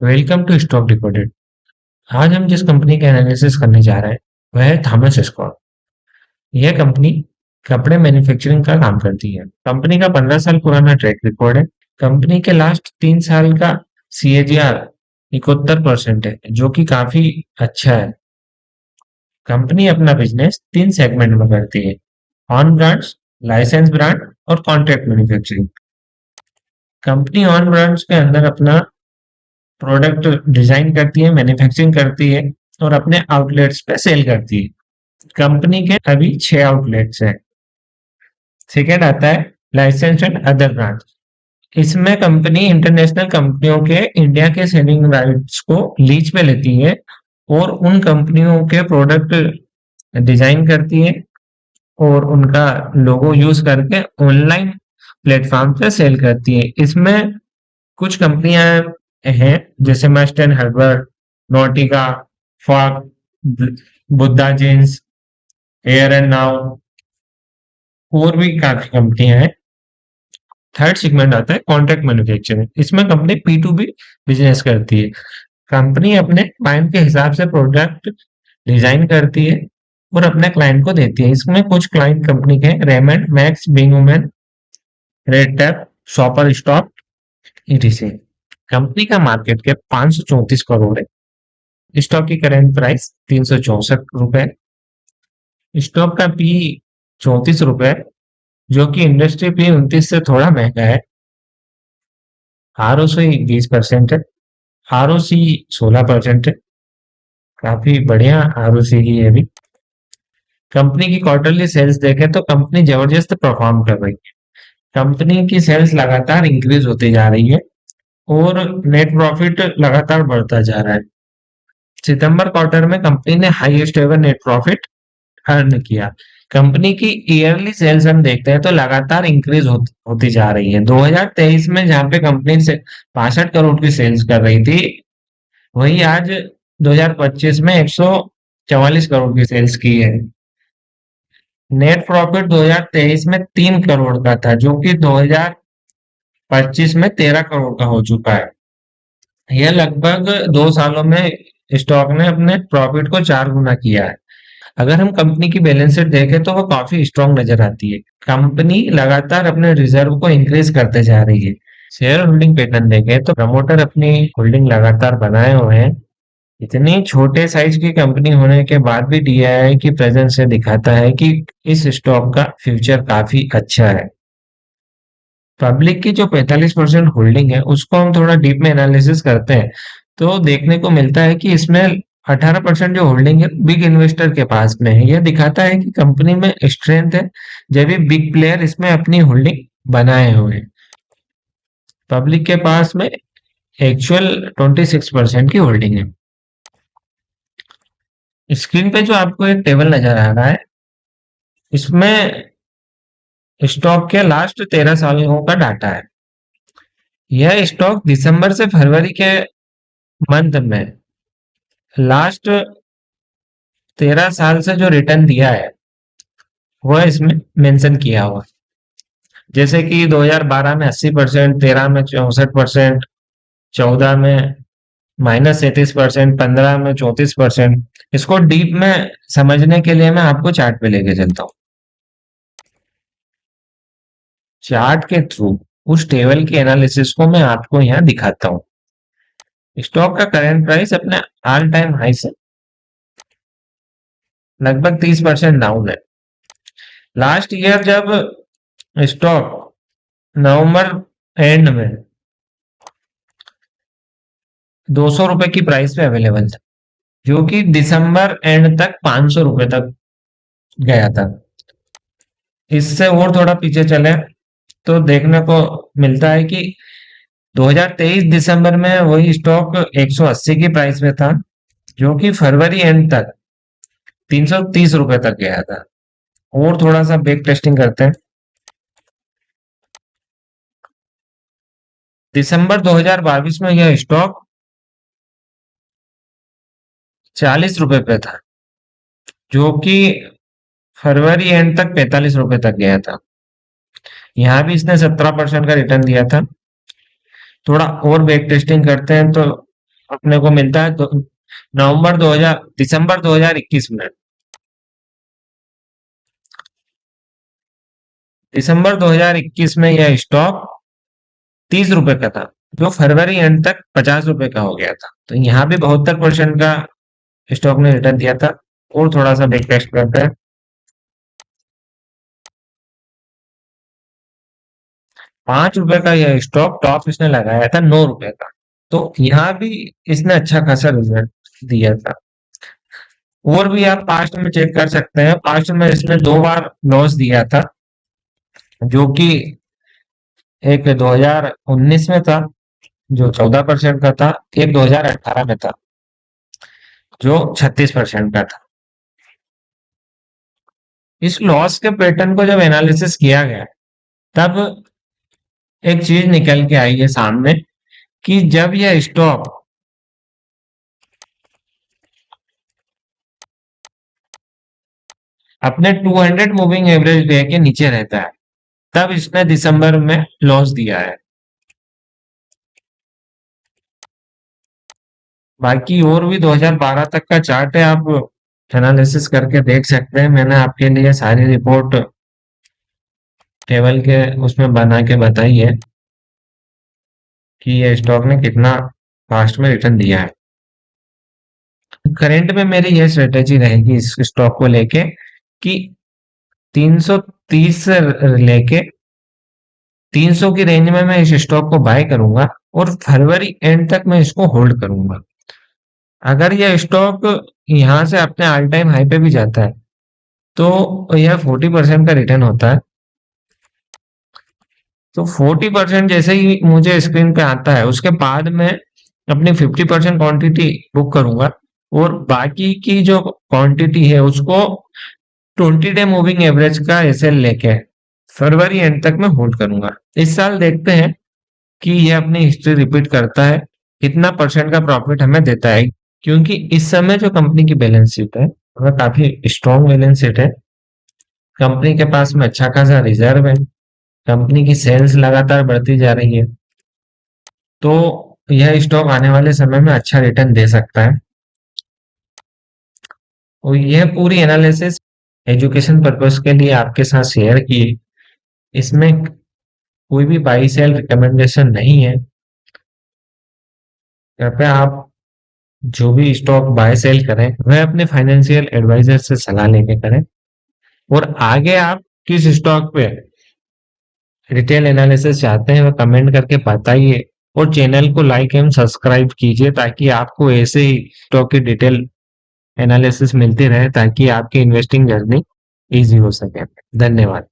Welcome to stock decoded. आज हम जिस कंपनी का एनालिसिस करने जा रहे हैं वह है थॉमस स्कॉट। यह कंपनी कपड़े मैन्युफैक्चरिंग का काम करती है। कंपनी का 15 साल पुराना ट्रैक रिकॉर्ड है। कंपनी के लास्ट 3 साल का CAGR 71% है, जो कि काफी अच्छा है। कंपनी अपना बिजनेस 3 सेगमेंट में करती है: ऑन ब्रांड्स, लाइसेंस ब्रांड और contract manufacturing. Company on brands के अंदर अपना प्रोडक्ट डिजाइन करती है, मैन्युफैक्चरिंग करती है और अपने आउटलेट्स पे सेल करती है। कंपनी के अभी 6 आउटलेट्स हैं। सेकेंड आता है लाइसेंस एंड अदर ब्रांड्स। इसमें कंपनी इंटरनेशनल कंपनियों के इंडिया के सेलिंग राइट्स को लीज पे लेती है और उन कंपनियों के प्रोडक्ट डिजाइन करती है और उनका लोगो यूज करके ऑनलाइन प्लेटफॉर्म पे सेल करती है। इसमें कुछ कंपनियां हैं जैसे मस्ट एंड हर्बल, नोटिका, फॉक, Buda Jeans, Here and Now और भी काफी कंपनियां हैं। थर्ड सेगमेंट आता है कॉन्ट्रैक्ट मैन्युफैक्चरिंग। इसमें कंपनी P2B बिजनेस करती है। कंपनी अपने क्लाइंट के हिसाब से प्रोडक्ट डिजाइन करती है और अपने क्लाइंट को देती है। इसमें कुछ क्लाइंट कंपनी के रेमंड, मैक्स, बिंग वुमेन, Red Tape, Shopper Stop, etc। Company का मार्केट कैप 534 करोड़ है। स्टॉक की करेंट प्राइस 364 रुपए। स्टॉक का पी 34 रुपए, जो कि इंडस्ट्री पी 29 से थोड़ा महंगा है। ROC 20% है। ROC 16% है। काफी बढ़िया ROC की है भी। कंपनी की क्वार्टरली सेल्स देखें तो कंपनी जबरदस्त परफॉर्म कर रही है। कंपनी की सेल्स लगातार इंक्रीज होती जा रही है और नेट प्रॉफिट लगातार बढ़ता जा रहा है। सितंबर क्वार्टर में कंपनी ने highest ever net profit earn किया। कंपनी की ईयरली सेल्स हम देखते हैं तो लगातार इंक्रीज होती जा रही है। 2023 में जहां पे कंपनी से 62 करोड़ की सेल्स कर रही थी, वही आज 2025 में 144 करोड़ की सेल्स की है। नेट प्रॉफिट 2023 में 3 करोड़ का था, जो कि 2025 में 13 करोड़ का हो चुका है। यह लगभग 2 सालों में स्टॉक ने अपने प्रॉफिट को 4 गुना किया है। अगर हम कंपनी की बैलेंस शीट देखें तो वो काफी स्ट्रांग नजर आती है। कंपनी लगातार अपने रिजर्व को इंक्रीज करते जा रही है। शेयर होल्डिंग पैटर्न देखें तो प्रमोटर अपनी होल्डिंग लगातार बनाए हुए हैं। इतनी छोटे साइज की कंपनी होने के बाद भी DII की प्रेजेंस से दिखाता है कि इस स्टॉक का फ्यूचर काफी अच्छा है। पब्लिक की जो 45% होल्डिंग है उसको हम थोड़ा डीप में एनालिसिस करते हैं तो देखने को मिलता है कि इसमें 18% जो होल्डिंग है बिग इन्वेस्टर के पास में है। यह दिखाता है कि कंपनी में स्ट्रेंथ है जब भी बिग प्लेयर इसमें अपनी होल्डिंग बनाए हुए हैं। पब्लिक के पास में एक्चुअल 26% की होल्डिंग है। स्क्रीन पे जो आपको एक टेबल नजर आ रहा है, इसमें स्टॉक के लास्ट 13 सालों का डाटा है। यह स्टॉक दिसंबर से फरवरी के मंथ में लास्ट 13 साल से जो रिटर्न दिया है वह इसमें मेंशन किया हुआ। जैसे कि 2012 में 80%, 13 में 64%, 14 में -33%, 15 में 34%। इसको डीप में समझने के लिए मैं आपको चार्ट पे लेके चलता हूँ। चार्ट के थ्रू उस टेबल की एनालिसिस को मैं आपको यहाँ दिखाता हूँ। स्टॉक का करंट प्राइस अपने ऑल टाइम हाई से लगभग 30% डाउन है। लास्ट ईयर जब स्टॉक नवंबर एंड में 200 रुपए की प्राइस पे अवेलेबल था, जो कि दिसंबर एंड तक 500 रुपए तक गया था। इससे और थोड़ा पीछे चले तो देखने को मिलता है कि 2023 दिसंबर में वही स्टॉक 180 की प्राइस में था, जो कि फरवरी एंड तक 330 रुपए तक गया था। और थोड़ा सा बैक टेस्टिंग करते हैं। दिसंबर 2022 में यह स्टॉक 40 रुपए पे था, जो कि फरवरी एंड तक 45 रुपए तक गया था। यहाँ भी इसने 17% का रिटर्न दिया था। थोड़ा और बैक टेस्टिंग करते हैं तो अपने को मिलता है तो नवंबर 2000 दिसंबर 2021 में। दिसंबर 2021 में यह स्टॉक 30 रुपए का था, जो फरवरी एंड तक 50 रुपए का हो गया था। तो यहाँ भी 72% का स्टॉक ने रिटर्न दिया था। और थोड़ा सा बैक टेस्ट करते हैं। 5 रुपए का यह स्टॉक टॉप इसने लगाया था 9 रुपए का। तो यहाँ भी इसने अच्छा खासा रिजल्ट दिया था। और भी आप पास्ट में चेक कर सकते हैं, पास्ट में इसने 2 बार लॉस दिया था, जो कि एक 2019 में था जो 14% का था, एक 2018 में था जो 36% का था। इस लॉस के पैटर्न को जब एनालिसिस किया गया, तब एक चीज निकल के आई है सामने कि जब यह स्टॉक अपने 200 मूविंग एवरेज डे के नीचे रहता है, तब इसने दिसंबर में लॉस दिया है। बाकी और भी 2012 तक का चार्ट है, आप एनालिसिस करके देख सकते हैं। मैंने आपके लिए सारी रिपोर्ट टेबल के उसमें बना के बताई है कि ये स्टॉक ने कितना फास्ट में रिटर्न दिया है। करंट में मेरी यह स्ट्रेटेजी रहेगी इस स्टॉक को लेके कि 330 से लेके 300 की रेंज में मैं इस स्टॉक को बाय करूंगा और फरवरी एंड तक मैं इसको होल्ड करूंगा। अगर यह स्टॉक यहाँ से अपने ऑल टाइम हाई पे भी जाता है, तो यह 40% का रिटर्न होता है। तो 40% जैसे ही मुझे स्क्रीन पे आता है, उसके बाद मैं अपनी 50% क्वांटिटी बुक करूंगा और बाकी की जो क्वांटिटी है उसको 20 डे मूविंग एवरेज का एसएल लेके फरवरी एंड तक मैं होल्ड करूंगा। इस साल देखते हैं कि यह अपनी हिस्ट्री रिपीट करता है, कितना परसेंट का प्रॉफिट हमें देता है। क्योंकि इस समय जो कंपनी की बैलेंस शीट है, वह काफी स्ट्रॉन्ग बैलेंस शीट है। कंपनी के पास में अच्छा खासा रिजर्व है, कंपनी की सेल्स लगातार बढ़ती जा रही है। तो यह स्टॉक आने वाले समय में अच्छा रिटर्न दे सकता है। और यह पूरी एनालिसिस एजुकेशन पर्पस के लिए आपके साथ शेयर की। इसमें कोई भी बाई सेल रिकमेंडेशन नहीं है। कृपया आप जो भी स्टॉक बाय सेल करें, वह अपने फाइनेंशियल एडवाइजर से सलाह लेके करें। और आगे आप किस स्टॉक पे डिटेल एनालिसिस चाहते हैं, वह कमेंट करके बताइए। और चैनल को लाइक एवं सब्सक्राइब कीजिए, ताकि आपको ऐसे ही स्टॉक की डिटेल एनालिसिस मिलती रहे, ताकि आपकी इन्वेस्टिंग जर्नी इजी हो सके। धन्यवाद।